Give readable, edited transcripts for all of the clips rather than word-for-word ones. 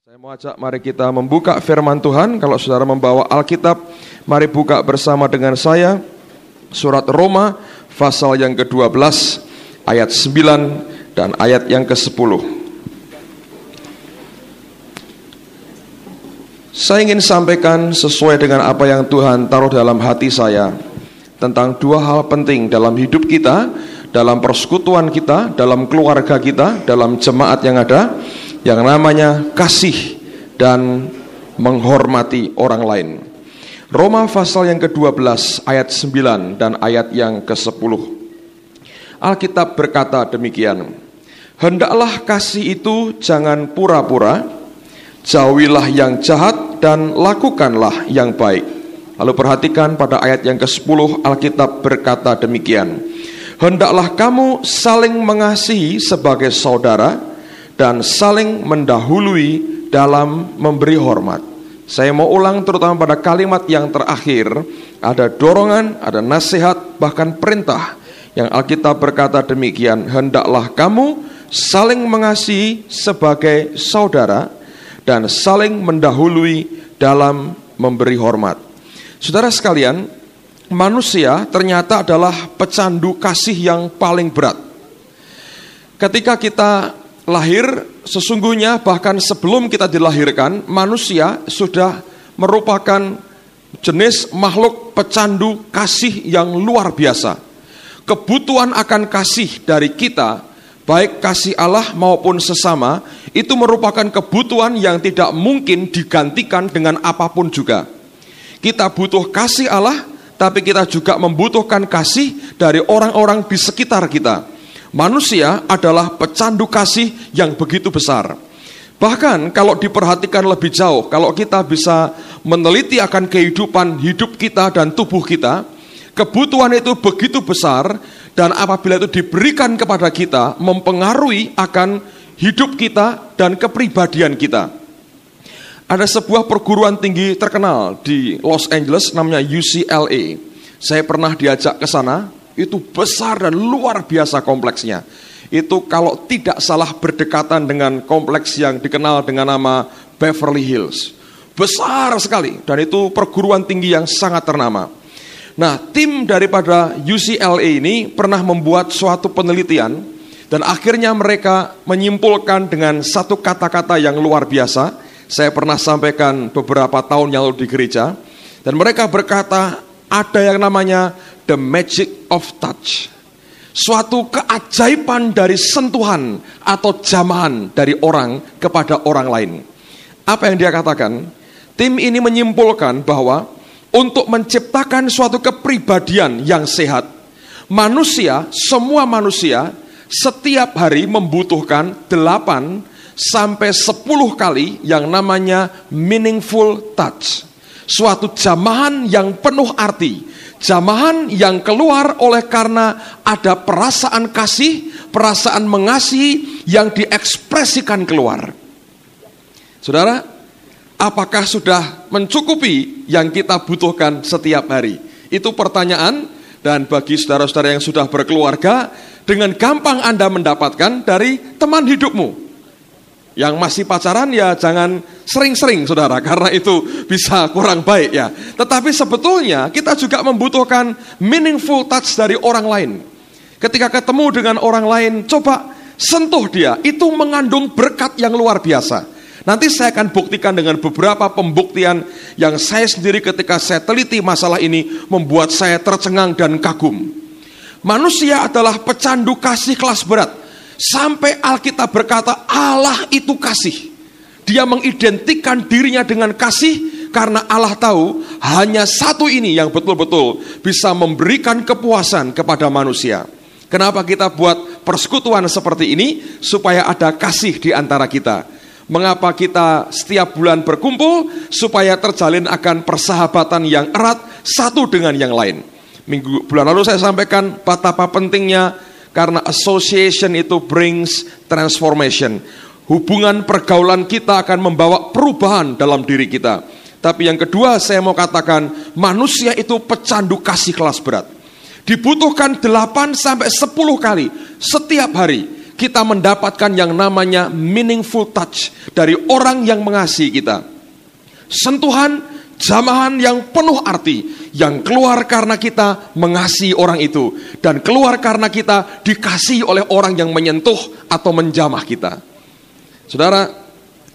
Saya mau ajak mari kita membuka firman Tuhan. Kalau saudara membawa Alkitab, mari buka bersama dengan saya surat Roma pasal yang ke-12 ayat 9 dan ayat yang ke-10. Saya ingin sampaikan sesuai dengan apa yang Tuhan taruh dalam hati saya tentang dua hal penting dalam hidup kita, dalam persekutuan kita, dalam keluarga kita, dalam jemaat yang ada, yang namanya kasih dan menghormati orang lain. Roma pasal yang ke-12 ayat 9 dan ayat yang ke-10. Alkitab berkata demikian, hendaklah kasih itu jangan pura-pura, jauhilah yang jahat dan lakukanlah yang baik. Lalu perhatikan pada ayat yang ke-10, Alkitab berkata demikian, hendaklah kamu saling mengasihi sebagai saudara dan saling mendahului dalam memberi hormat. Saya mau ulang terutama pada kalimat yang terakhir, ada dorongan, ada nasihat, bahkan perintah yang Alkitab berkata demikian, hendaklah kamu saling mengasihi sebagai saudara dan saling mendahului dalam memberi hormat. Saudara sekalian, manusia ternyata adalah pecandu kasih yang paling berat. Ketika kita lahir, sesungguhnya bahkan sebelum kita dilahirkan, manusia sudah merupakan jenis makhluk pecandu kasih yang luar biasa. Kebutuhan akan kasih dari kita, baik kasih Allah maupun sesama, itu merupakan kebutuhan yang tidak mungkin digantikan dengan apapun juga. Kita butuh kasih Allah, tapi kita juga membutuhkan kasih dari orang-orang di sekitar kita. Manusia adalah pecandu kasih yang begitu besar. Bahkan kalau diperhatikan lebih jauh, kalau kita bisa meneliti akan kehidupan hidup kita dan tubuh kita, kebutuhan itu begitu besar, dan apabila itu diberikan kepada kita, mempengaruhi akan hidup kita dan kepribadian kita. Ada sebuah perguruan tinggi terkenal di Los Angeles, namanya UCLA. Saya pernah diajak ke sana. Itu besar dan luar biasa kompleksnya. Itu kalau tidak salah berdekatan dengan kompleks yang dikenal dengan nama Beverly Hills. Besar sekali, dan itu perguruan tinggi yang sangat ternama. Nah, tim daripada UCLA ini pernah membuat suatu penelitian, dan akhirnya mereka menyimpulkan dengan satu kata-kata yang luar biasa. Saya pernah sampaikan beberapa tahun yang lalu di gereja, dan mereka berkata ada yang namanya the magic of touch. Suatu keajaiban dari sentuhan atau jamahan dari orang kepada orang lain. Apa yang dia katakan? Tim ini menyimpulkan bahwa untuk menciptakan suatu kepribadian yang sehat, manusia, semua manusia setiap hari membutuhkan 8 sampai 10 kali yang namanya meaningful touch. Suatu jamahan yang penuh arti, jamahan yang keluar oleh karena ada perasaan kasih, perasaan mengasihi yang diekspresikan keluar. Saudara, apakah sudah mencukupi yang kita butuhkan setiap hari? Itu pertanyaan, dan bagi saudara-saudara yang sudah berkeluarga, dengan gampang Anda mendapatkan dari teman hidupmu. Yang masih pacaran ya jangan sering-sering saudara, karena itu bisa kurang baik ya. Tetapi sebetulnya kita juga membutuhkan meaningful touch dari orang lain. Ketika ketemu dengan orang lain, coba sentuh dia, itu mengandung berkat yang luar biasa. Nanti saya akan buktikan dengan beberapa pembuktian yang saya sendiri ketika saya teliti masalah ini membuat saya tercengang dan kagum. Manusia adalah pecandu kasih kelas berat. Sampai Alkitab berkata Allah itu kasih. Dia mengidentikan dirinya dengan kasih karena Allah tahu hanya satu ini yang betul-betul bisa memberikan kepuasan kepada manusia. Kenapa kita buat persekutuan seperti ini? Supaya ada kasih di antara kita. Mengapa kita setiap bulan berkumpul? Supaya terjalin akan persahabatan yang erat satu dengan yang lain. Bulan lalu saya sampaikan betapa pentingnya, karena association itu brings transformation. Hubungan pergaulan kita akan membawa perubahan dalam diri kita. Tapi yang kedua saya mau katakan, manusia itu pecandu kasih kelas berat. Dibutuhkan 8 sampai 10 kali setiap hari kita mendapatkan yang namanya meaningful touch dari orang yang mengasihi kita. Sentuhan, jamahan yang penuh arti, yang keluar karena kita mengasihi orang itu, dan keluar karena kita dikasihi oleh orang yang menyentuh atau menjamah kita. Saudara,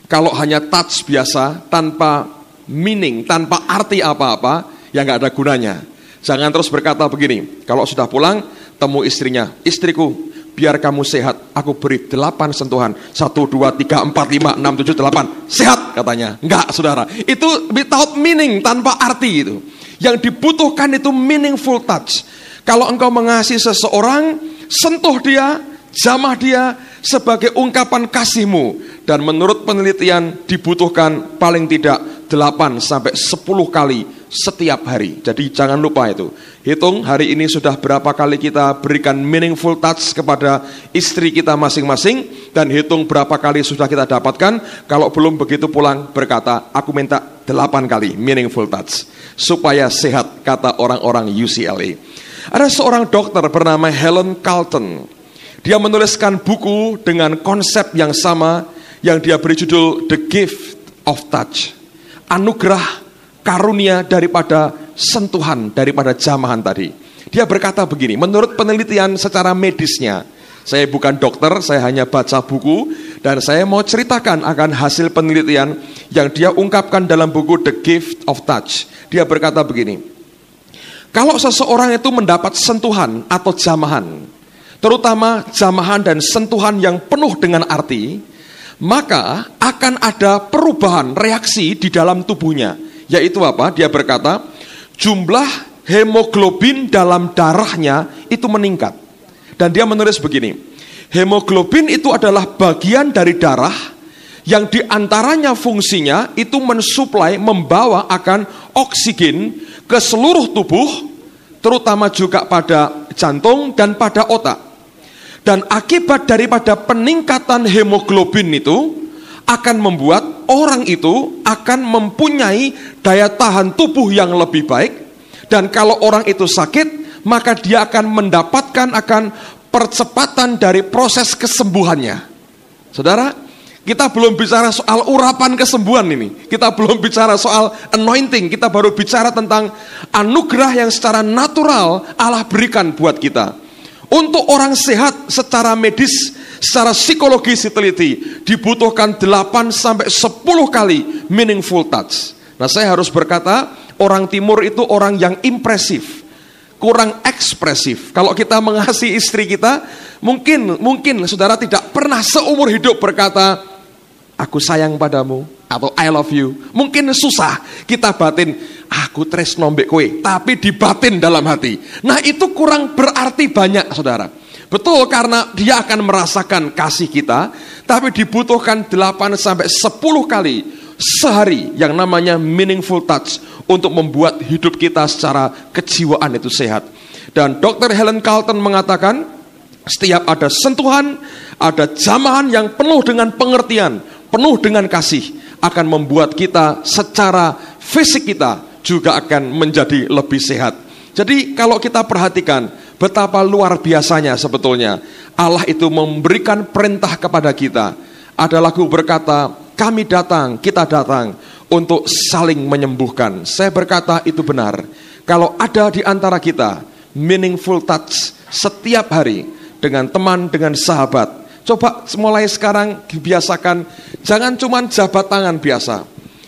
kalau hanya touch biasa, tanpa meaning, tanpa arti apa-apa, ya nggak ada gunanya. Jangan terus berkata begini, kalau sudah pulang, temu istrinya, istriku, biar kamu sehat, aku beri 8 sentuhan. 1, 2, 3, 4, 5, 6, 7, 8. Sehat katanya. Enggak, saudara. Itu without meaning, tanpa arti itu. Yang dibutuhkan itu meaningful touch. Kalau engkau mengasihi seseorang, sentuh dia, jamah dia sebagai ungkapan kasihmu. Dan menurut penelitian dibutuhkan paling tidak 8 sampai 10 kali setiap hari. Jadi jangan lupa itu. Hitung hari ini sudah berapa kali kita berikan meaningful touch kepada istri kita masing-masing, dan hitung berapa kali sudah kita dapatkan. Kalau belum begitu pulang berkata, aku minta 8 kali meaningful touch supaya sehat, kata orang-orang UCLA. Ada seorang dokter bernama Helen Carlton. Dia menuliskan buku dengan konsep yang sama yang dia beri judul The Gift of Touch. Anugerah karunia daripada sentuhan, daripada jamahan tadi. Dia berkata begini, menurut penelitian secara medisnya, saya bukan dokter, saya hanya baca buku, dan saya mau ceritakan akan hasil penelitian yang dia ungkapkan dalam buku The Gift of Touch. Dia berkata begini, kalau seseorang itu mendapat sentuhan atau jamahan, terutama jamahan dan sentuhan yang penuh dengan arti, maka akan ada perubahan reaksi di dalam tubuhnya. Yaitu apa? Dia berkata, jumlah hemoglobin dalam darahnya itu meningkat. Dan dia menulis begini, hemoglobin itu adalah bagian dari darah yang diantaranya fungsinya itu mensuplai, membawa akan oksigen ke seluruh tubuh, terutama juga pada jantung dan pada otak. Dan akibat daripada peningkatan hemoglobin itu akan membuat orang itu akan mempunyai daya tahan tubuh yang lebih baik. Dan kalau orang itu sakit, maka dia akan mendapatkan akan percepatan dari proses kesembuhannya. Saudara, kita belum bicara soal urapan kesembuhan ini. Kita belum bicara soal anointing. Kita baru bicara tentang anugerah yang secara natural Allah berikan buat kita. Untuk orang sehat secara medis, secara psikologis diteliti, dibutuhkan 8 sampai 10 kali meaningful touch. Nah, saya harus berkata, orang timur itu orang yang impresif, kurang ekspresif. Kalau kita mengasihi istri kita, mungkin saudara tidak pernah seumur hidup berkata, aku sayang padamu, atau I love you. Mungkin susah kita batin, aku tresno mbek kowe, tapi dibatin dalam hati. Nah, itu kurang berarti banyak, saudara. Betul, karena dia akan merasakan kasih kita, tapi dibutuhkan 8 sampai 10 kali sehari yang namanya meaningful touch untuk membuat hidup kita secara kejiwaan itu sehat. Dan Dr. Helen Carlton mengatakan, setiap ada sentuhan, ada jamahan yang penuh dengan pengertian, penuh dengan kasih, akan membuat kita secara fisik kita juga akan menjadi lebih sehat. Jadi kalau kita perhatikan betapa luar biasanya sebetulnya Allah itu memberikan perintah kepada kita. Ada lagu berkata, kami datang, kita datang untuk saling menyembuhkan. Saya berkata itu benar. Kalau ada di antara kita meaningful touch setiap hari dengan teman, dengan sahabat, coba mulai sekarang dibiasakan, jangan cuma jabat tangan biasa.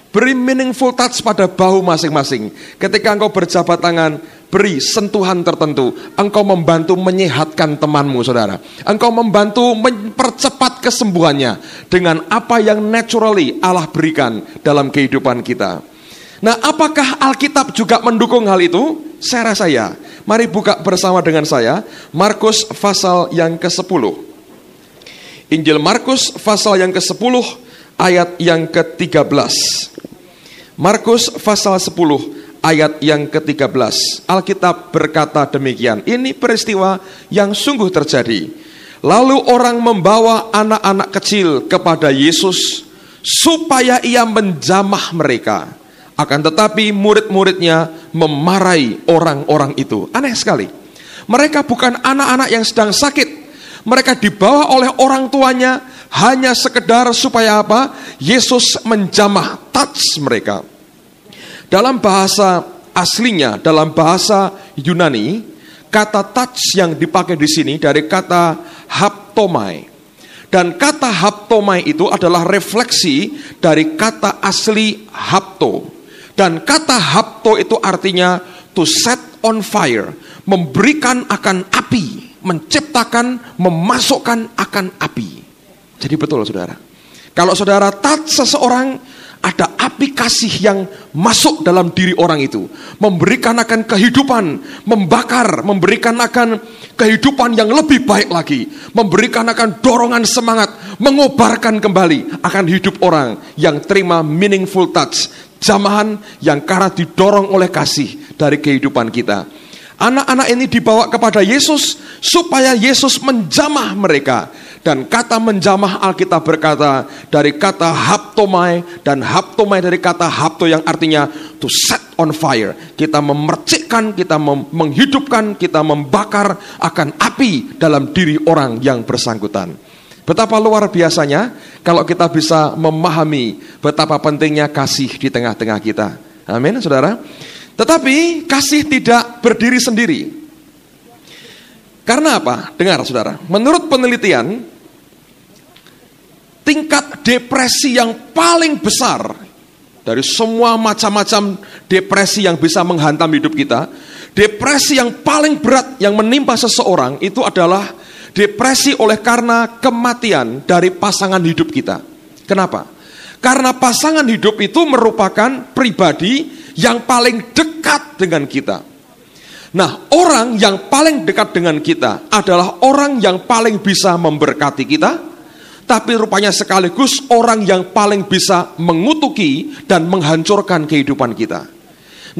Beri meaningful touch pada bahu masing-masing. Ketika engkau berjabat tangan, beri sentuhan tertentu. Engkau membantu menyehatkan temanmu, saudara. Engkau membantu mempercepat kesembuhannya dengan apa yang naturally Allah berikan dalam kehidupan kita. Nah, apakah Alkitab juga mendukung hal itu? Saya rasa ya. Mari buka bersama dengan saya Markus pasal yang ke-10. Injil Markus pasal yang ke-10 ayat yang ke-13. Markus pasal 10 ayat yang ke-13. Alkitab berkata demikian. Ini peristiwa yang sungguh terjadi. Lalu orang membawa anak-anak kecil kepada Yesus supaya ia menjamah mereka. Akan tetapi murid-muridnya memarahi orang-orang itu. Aneh sekali. Mereka bukan anak-anak yang sedang sakit. Mereka dibawa oleh orang tuanya hanya sekedar supaya apa? Yesus menjamah, touch mereka. Dalam bahasa aslinya, dalam bahasa Yunani, kata touch yang dipakai di sini dari kata haptomai. Dan kata haptomai itu adalah refleksi dari kata asli hapto. Dan kata hapto itu artinya to set on fire, memberikan akan api, menciptakan, memasukkan akan api. Jadi betul saudara, kalau saudara touch seseorang, ada api kasih yang masuk dalam diri orang itu, memberikan akan kehidupan, membakar, memberikan akan kehidupan yang lebih baik lagi, memberikan akan dorongan semangat, mengobarkan kembali akan hidup orang yang terima meaningful touch, jamahan yang karena didorong oleh kasih dari kehidupan kita. Anak-anak ini dibawa kepada Yesus supaya Yesus menjamah mereka. Dan kata menjamah Alkitab berkata dari kata haptomai, dan haptomai dari kata hapto yang artinya to set on fire. Kita memercikkan, kita menghidupkan, kita membakar akan api dalam diri orang yang bersangkutan. Betapa luar biasanya kalau kita bisa memahami betapa pentingnya kasih di tengah-tengah kita. Amin, saudara. Tetapi kasih tidak berdiri sendiri. Karena apa? Dengar saudara, menurut penelitian, tingkat depresi yang paling besar dari semua macam-macam depresi yang bisa menghantam hidup kita, depresi yang paling berat yang menimpa seseorang itu adalah depresi oleh karena kematian dari pasangan hidup kita. Kenapa? Karena pasangan hidup itu merupakan pribadi yang paling dekat dengan kita. Nah, orang yang paling dekat dengan kita adalah orang yang paling bisa memberkati kita, tapi rupanya sekaligus orang yang paling bisa mengutuki dan menghancurkan kehidupan kita.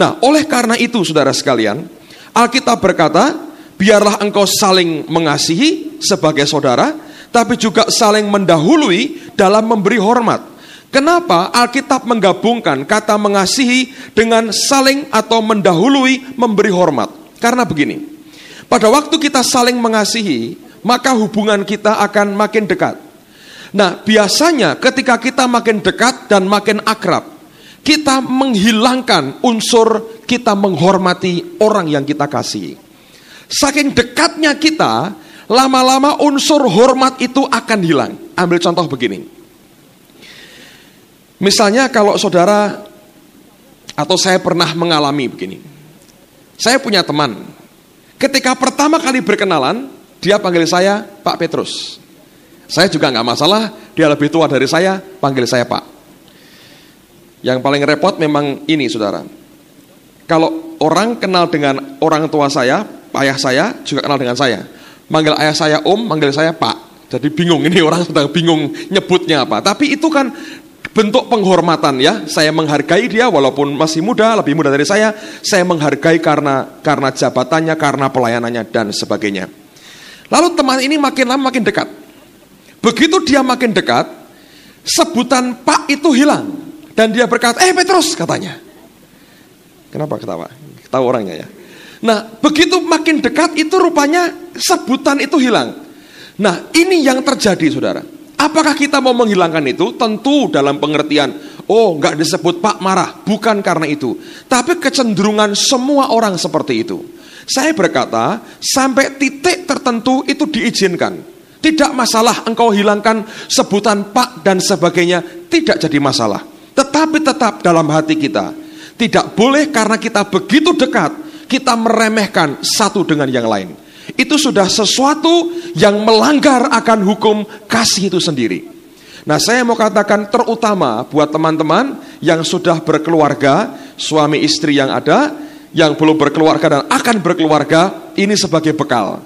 Nah, oleh karena itu saudara sekalian, Alkitab berkata, biarlah engkau saling mengasihi sebagai saudara, tapi juga saling mendahului dalam memberi hormat. Kenapa Alkitab menggabungkan kata mengasihi dengan saling atau mendahului memberi hormat? Karena begini, pada waktu kita saling mengasihi, maka hubungan kita akan makin dekat. Nah, biasanya ketika kita makin dekat dan makin akrab, kita menghilangkan unsur kita menghormati orang yang kita kasihi. Saking dekatnya kita, lama-lama unsur hormat itu akan hilang. Ambil contoh begini. Misalnya kalau saudara atau saya pernah mengalami begini. Saya punya teman. Ketika pertama kali berkenalan, dia panggil saya Pak Petrus. Saya juga nggak masalah, dia lebih tua dari saya, panggil saya Pak. Yang paling repot memang ini saudara. Kalau orang kenal dengan orang tua saya, ayah saya juga kenal dengan saya. Manggil ayah saya Om, manggil saya Pak. Jadi bingung, ini orang sedang bingung nyebutnya apa. Tapi itu kan bentuk penghormatan ya. Saya menghargai dia walaupun masih muda, lebih muda dari saya menghargai karena jabatannya, karena pelayanannya dan sebagainya. Lalu teman ini makin lama makin dekat. Begitu dia makin dekat, sebutan Pak itu hilang dan dia berkata, Petrus katanya. Kenapa ketawa? Tahu orangnya ya. Nah, begitu makin dekat itu rupanya sebutan itu hilang. Nah, ini yang terjadi saudara. Apakah kita mau menghilangkan itu? Tentu dalam pengertian, nggak disebut Pak marah, bukan karena itu. Tapi kecenderungan semua orang seperti itu. Saya berkata, sampai titik tertentu itu diizinkan. Tidak masalah engkau hilangkan sebutan Pak dan sebagainya, tidak jadi masalah. Tetapi tetap dalam hati kita, tidak boleh karena kita begitu dekat, kita meremehkan satu dengan yang lain. Itu sudah sesuatu yang melanggar akan hukum kasih itu sendiri. Nah, saya mau katakan terutama buat teman-teman yang sudah berkeluarga, suami istri yang ada, yang belum berkeluarga dan akan berkeluarga, ini sebagai bekal.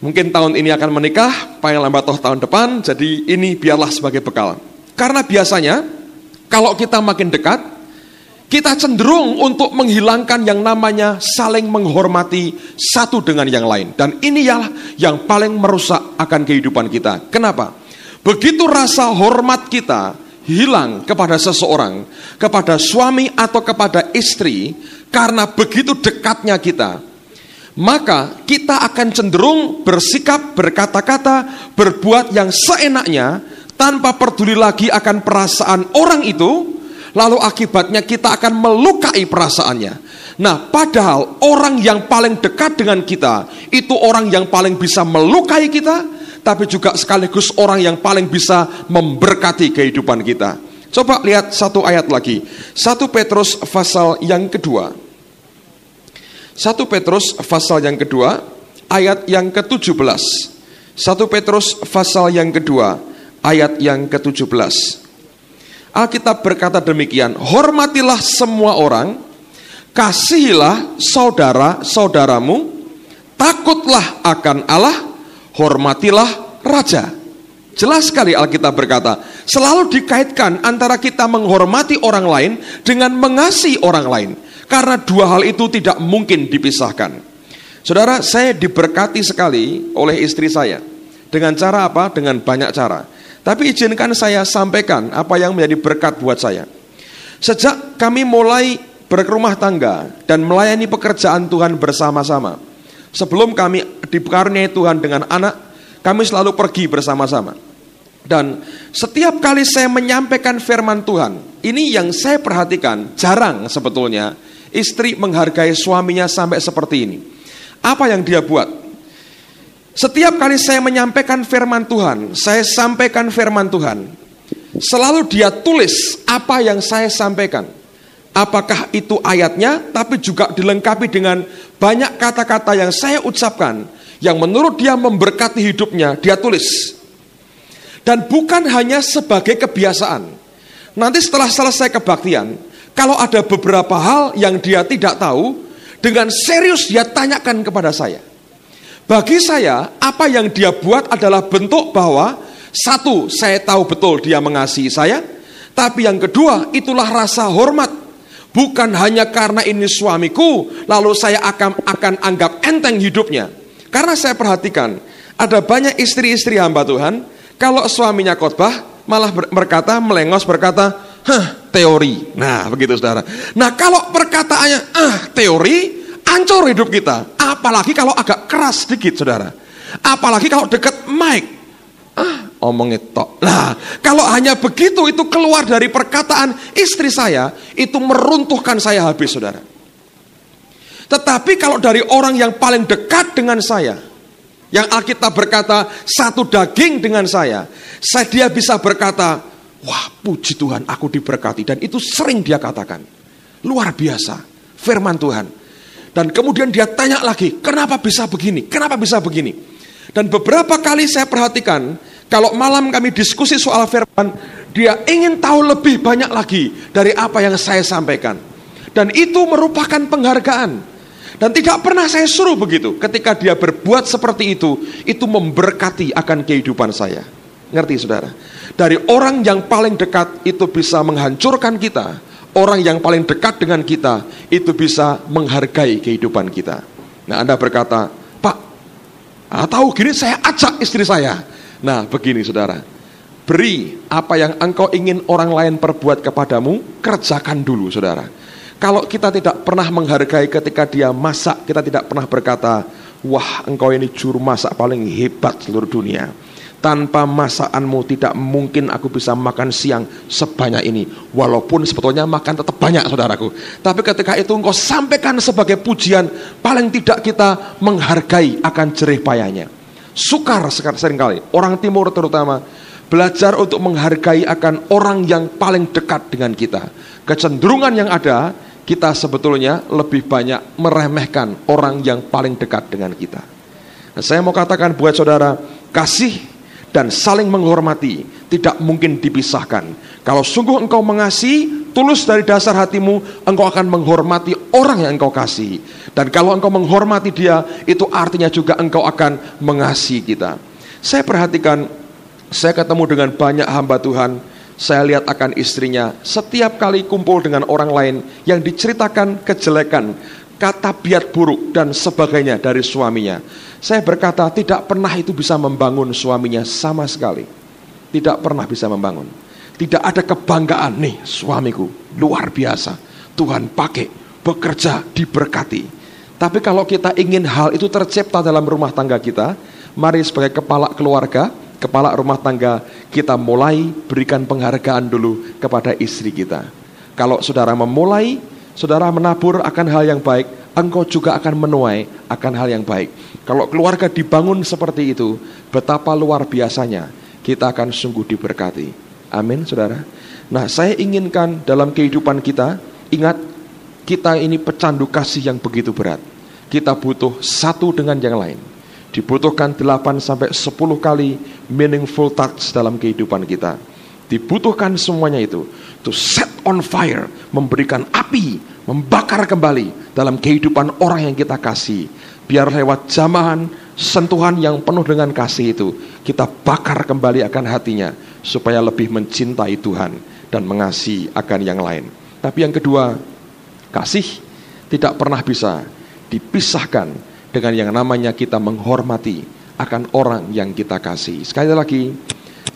Mungkin tahun ini akan menikah, paling lambat tahun depan, jadi ini biarlah sebagai bekal. Karena biasanya kalau kita makin dekat, kita cenderung untuk menghilangkan yang namanya saling menghormati satu dengan yang lain. Dan ini yang paling merusak akan kehidupan kita. Kenapa? Begitu rasa hormat kita hilang kepada seseorang, kepada suami atau kepada istri, karena begitu dekatnya kita, maka kita akan cenderung bersikap, berkata-kata, berbuat yang seenaknya tanpa peduli lagi akan perasaan orang itu, lalu akibatnya kita akan melukai perasaannya. Nah, padahal orang yang paling dekat dengan kita itu orang yang paling bisa melukai kita, tapi juga sekaligus orang yang paling bisa memberkati kehidupan kita. Coba lihat satu ayat lagi, 1 Petrus pasal yang kedua. 1 Petrus pasal yang kedua, ayat yang ke-17. 1 Petrus pasal yang kedua, ayat yang ke-17. Alkitab berkata demikian, hormatilah semua orang, kasihilah saudara-saudaramu, takutlah akan Allah, hormatilah raja. Jelas sekali Alkitab berkata, selalu dikaitkan antara kita menghormati orang lain dengan mengasihi orang lain. Karena dua hal itu tidak mungkin dipisahkan. Saudara, saya diberkati sekali oleh istri saya. Dengan cara apa? Dengan banyak cara. Tapi izinkan saya sampaikan apa yang menjadi berkat buat saya. Sejak kami mulai berumah tangga dan melayani pekerjaan Tuhan bersama-sama, sebelum kami dikaruniai Tuhan dengan anak, kami selalu pergi bersama-sama. Dan setiap kali saya menyampaikan firman Tuhan, ini yang saya perhatikan, jarang sebetulnya istri menghargai suaminya sampai seperti ini. Apa yang dia buat? Setiap kali saya menyampaikan firman Tuhan, saya sampaikan firman Tuhan, selalu dia tulis apa yang saya sampaikan. Apakah itu ayatnya, tapi juga dilengkapi dengan banyak kata-kata yang saya ucapkan, yang menurut dia memberkati hidupnya, dia tulis. Dan bukan hanya sebagai kebiasaan. Nanti setelah selesai kebaktian, kalau ada beberapa hal yang dia tidak tahu, dengan serius dia tanyakan kepada saya. Bagi saya, apa yang dia buat adalah bentuk bahwa, satu, saya tahu betul dia mengasihi saya. Tapi yang kedua, itulah rasa hormat. Bukan hanya karena ini suamiku, lalu saya akan anggap enteng hidupnya. Karena saya perhatikan, ada banyak istri-istri hamba Tuhan, kalau suaminya khotbah, malah melengos berkata, teori. Nah, begitu saudara. Nah, kalau perkataannya, teori, hancur hidup kita. Apalagi kalau agak keras sedikit, saudara. Apalagi kalau dekat mic. Omongnya tok. Nah, kalau hanya begitu, itu keluar dari perkataan istri saya, itu meruntuhkan saya habis, saudara. Tetapi kalau dari orang yang paling dekat dengan saya, yang Alkitab berkata satu daging dengan saya, dia bisa berkata, wah, puji Tuhan, aku diberkati. Dan itu sering dia katakan. Luar biasa, firman Tuhan. Dan kemudian dia tanya lagi, kenapa bisa begini? Kenapa bisa begini? Dan beberapa kali saya perhatikan, kalau malam kami diskusi soal firman, dia ingin tahu lebih banyak lagi dari apa yang saya sampaikan. Dan itu merupakan penghargaan. Dan tidak pernah saya suruh begitu. Ketika dia berbuat seperti itu memberkati akan kehidupan saya. Ngerti saudara? Dari orang yang paling dekat itu bisa menghancurkan kita. Orang yang paling dekat dengan kita itu bisa menghargai kehidupan kita. Nah, Anda berkata, Pak, tahu gini saya ajak istri saya. Nah, begini saudara, beri apa yang engkau ingin orang lain perbuat kepadamu, kerjakan dulu saudara. Kalau kita tidak pernah menghargai ketika dia masak, kita tidak pernah berkata, wah, engkau ini juru masak paling hebat seluruh dunia. Tanpa masakanmu tidak mungkin aku bisa makan siang sebanyak ini. Walaupun sebetulnya makan tetap banyak saudaraku. Tapi ketika itu engkau sampaikan sebagai pujian, paling tidak kita menghargai akan jerih payahnya. Sukar seringkali, orang timur terutama, belajar untuk menghargai akan orang yang paling dekat dengan kita. Kecenderungan yang ada, kita sebetulnya lebih banyak meremehkan orang yang paling dekat dengan kita. Nah, saya mau katakan buat saudara, kasih dan saling menghormati tidak mungkin dipisahkan. Kalau sungguh engkau mengasihi, tulus dari dasar hatimu, engkau akan menghormati orang yang engkau kasih. Dan kalau engkau menghormati dia, itu artinya juga engkau akan mengasihi kita. Saya perhatikan, saya ketemu dengan banyak hamba Tuhan, saya lihat akan istrinya, setiap kali kumpul dengan orang lain yang diceritakan kejelekan, kata biat buruk dan sebagainya dari suaminya, saya berkata tidak pernah itu bisa membangun suaminya sama sekali. Tidak pernah bisa membangun. Tidak ada kebanggaan, nih suamiku luar biasa, Tuhan pakai, bekerja, diberkati. Tapi kalau kita ingin hal itu tercipta dalam rumah tangga kita, mari sebagai kepala keluarga, kepala rumah tangga, kita mulai berikan penghargaan dulu kepada istri kita. Kalau saudara memulai, saudara menabur akan hal yang baik, engkau juga akan menuai akan hal yang baik. Kalau keluarga dibangun seperti itu, betapa luar biasanya kita akan sungguh diberkati. Amin, saudara. Nah, saya inginkan dalam kehidupan kita, ingat, kita ini pecandu kasih yang begitu berat. Kita butuh satu dengan yang lain. Dibutuhkan 8-10 kali meaningful touch dalam kehidupan kita. Dibutuhkan semuanya itu. To set on fire, memberikan api, membakar kembali dalam kehidupan orang yang kita kasih. Biar lewat jamahan, sentuhan yang penuh dengan kasih itu, kita bakar kembali akan hatinya, supaya lebih mencintai Tuhan dan mengasihi akan yang lain. Tapi yang kedua, kasih tidak pernah bisa dipisahkan dengan yang namanya kita menghormati akan orang yang kita kasih. Sekali lagi,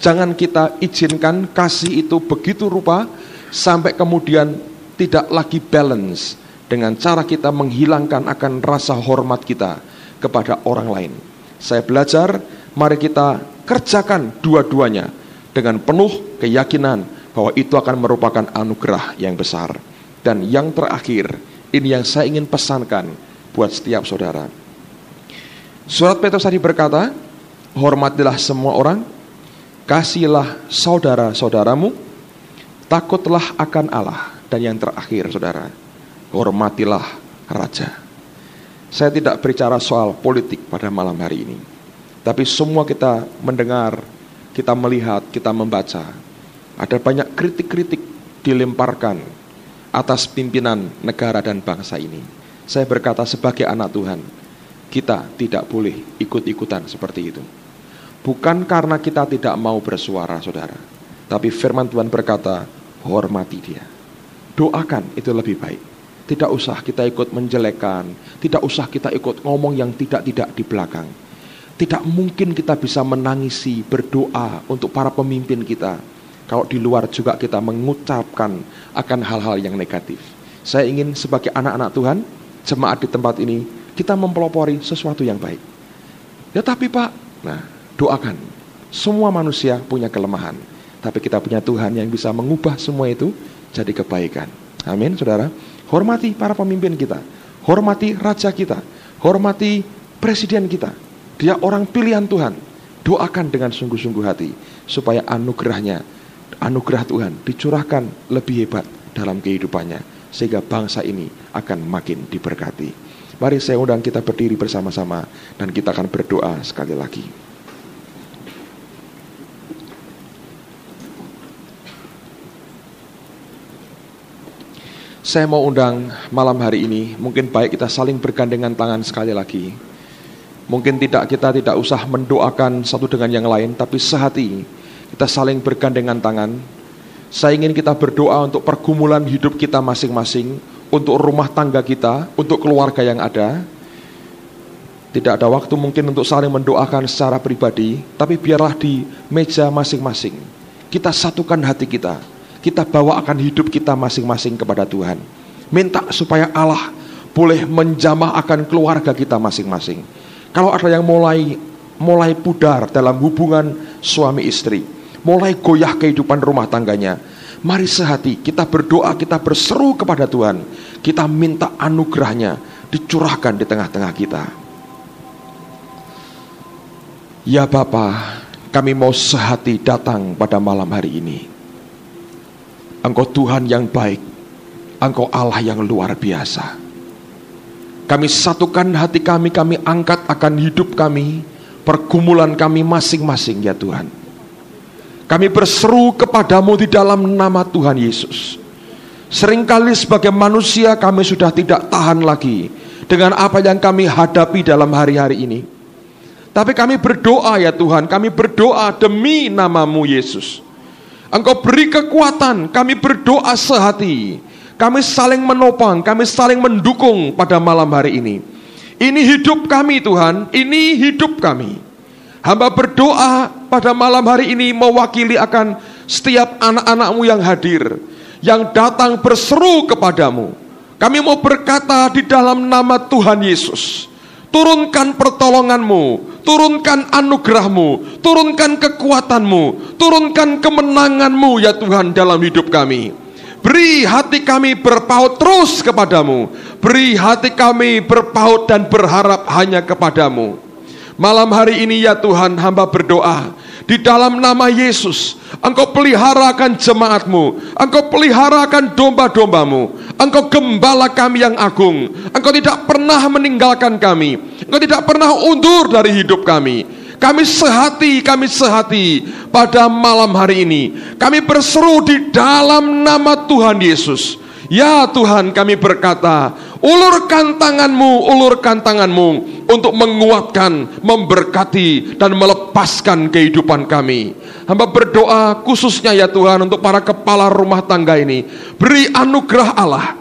jangan kita izinkan kasih itu begitu rupa sampai kemudian tidak lagi balance dengan cara kita menghilangkan akan rasa hormat kita kepada orang lain. Saya belajar, mari kita kerjakan dua-duanya dengan penuh keyakinan bahwa itu akan merupakan anugerah yang besar. Dan yang terakhir, ini yang saya ingin pesankan buat setiap saudara. Surat Petrus tadi berkata, hormatilah semua orang, kasihilah saudara-saudaramu, takutlah akan Allah. Dan yang terakhir, saudara, hormatilah raja. Saya tidak berbicara soal politik pada malam hari ini, tapi semua kita mendengar, kita melihat, kita membaca, ada banyak kritik-kritik dilemparkan atas pimpinan negara dan bangsa ini. Saya berkata sebagai anak Tuhan, kita tidak boleh ikut-ikutan seperti itu. Bukan karena kita tidak mau bersuara, saudara, tapi firman Tuhan berkata, hormati dia. Doakan, itu lebih baik. Tidak usah kita ikut menjelekkan, tidak usah kita ikut ngomong yang tidak-tidak di belakang. Tidak mungkin kita bisa menangisi, berdoa untuk para pemimpin kita, kalau di luar juga kita mengucapkan akan hal-hal yang negatif. Saya ingin sebagai anak-anak Tuhan, jemaat di tempat ini, kita mempelopori sesuatu yang baik. Ya tapi Pak, nah doakan. Semua manusia punya kelemahan, tapi kita punya Tuhan yang bisa mengubah semua itu jadi kebaikan. Amin, saudara. Hormati para pemimpin kita, hormati raja kita, hormati presiden kita. Dia orang pilihan Tuhan. Doakan dengan sungguh-sungguh hati, supaya anugerah Tuhan dicurahkan lebih hebat dalam kehidupannya, sehingga bangsa ini akan makin diberkati. Mari saya undang kita berdiri bersama-sama, dan kita akan berdoa sekali lagi. Saya mau undang malam hari ini, mungkin baik kita saling bergandengan tangan sekali lagi. Mungkin kita tidak usah mendoakan satu dengan yang lain, tapi sehati kita saling bergandengan tangan. Saya ingin kita berdoa untuk pergumulan hidup kita masing-masing, untuk rumah tangga kita, untuk keluarga yang ada. Tidak ada waktu mungkin untuk saling mendoakan secara pribadi, tapi biarlah di meja masing-masing kita satukan hati kita. Kita bawa akan hidup kita masing-masing kepada Tuhan. Minta supaya Allah boleh menjamah akan keluarga kita masing-masing. Kalau ada yang mulai pudar dalam hubungan suami istri, mulai goyah kehidupan rumah tangganya, mari sehati kita berdoa, kita berseru kepada Tuhan. Kita minta anugerahnya dicurahkan di tengah-tengah kita. Ya Bapa, kami mau sehati datang pada malam hari ini. Engkau Tuhan yang baik, Engkau Allah yang luar biasa. Kami satukan hati kami angkat akan hidup kami, pergumulan kami masing-masing ya Tuhan. Kami berseru kepadamu di dalam nama Tuhan Yesus. Seringkali sebagai manusia kami sudah tidak tahan lagi dengan apa yang kami hadapi dalam hari-hari ini. Tapi kami berdoa ya Tuhan, kami berdoa demi namamu Yesus. Engkau beri kekuatan, kami berdoa sehati. Kami saling menopang, kami saling mendukung pada malam hari ini. Ini hidup kami Tuhan, ini hidup kami. Hamba berdoa pada malam hari ini mewakili akan setiap anak-anakmu yang hadir, yang datang berseru kepadamu. Kami mau berkata di dalam nama Tuhan Yesus, turunkan pertolongan-Mu, turunkan anugerah-Mu, turunkan kekuatan-Mu, turunkan kemenangan-Mu ya Tuhan dalam hidup kami. Beri hati kami berpaut terus kepadamu, beri hati kami berpaut dan berharap hanya kepadamu. Malam hari ini ya Tuhan, hamba berdoa di dalam nama Yesus, Engkau peliharakan jemaat-Mu, Engkau peliharakan domba-domba-Mu, Engkau gembala kami yang agung, Engkau tidak pernah meninggalkan kami, Engkau tidak pernah undur dari hidup kami. Kami sehati pada malam hari ini. Kami berseru di dalam nama Tuhan Yesus. Ya Tuhan, kami berkata, ulurkan tangan-Mu untuk menguatkan, memberkati, dan melepaskan kehidupan kami. Hamba berdoa khususnya ya Tuhan untuk para kepala rumah tangga ini. Beri anugerah Allah,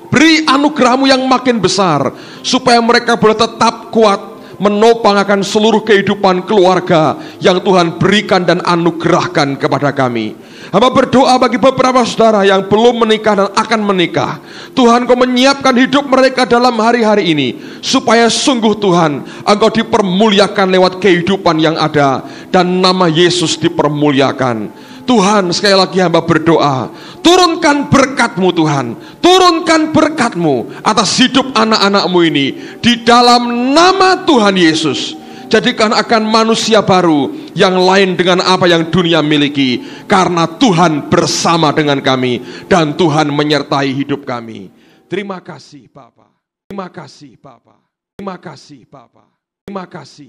beri anugerah-Mu yang makin besar, supaya mereka boleh tetap kuat menopang akan seluruh kehidupan keluarga yang Tuhan berikan dan anugerahkan kepada kami. Hamba berdoa bagi beberapa saudara yang belum menikah dan akan menikah. Tuhan, Kau menyiapkan hidup mereka dalam hari-hari ini, supaya sungguh Tuhan, Engkau dipermuliakan lewat kehidupan yang ada, dan nama Yesus dipermuliakan. Tuhan, sekali lagi hamba berdoa, turunkan berkat-Mu Tuhan, turunkan berkat-Mu atas hidup anak-anak-Mu ini, di dalam nama Tuhan Yesus. Jadikan akan manusia baru yang lain dengan apa yang dunia miliki, karena Tuhan bersama dengan kami dan Tuhan menyertai hidup kami. Terima kasih Bapa, terima kasih Bapa, terima kasih Bapa, terima kasih.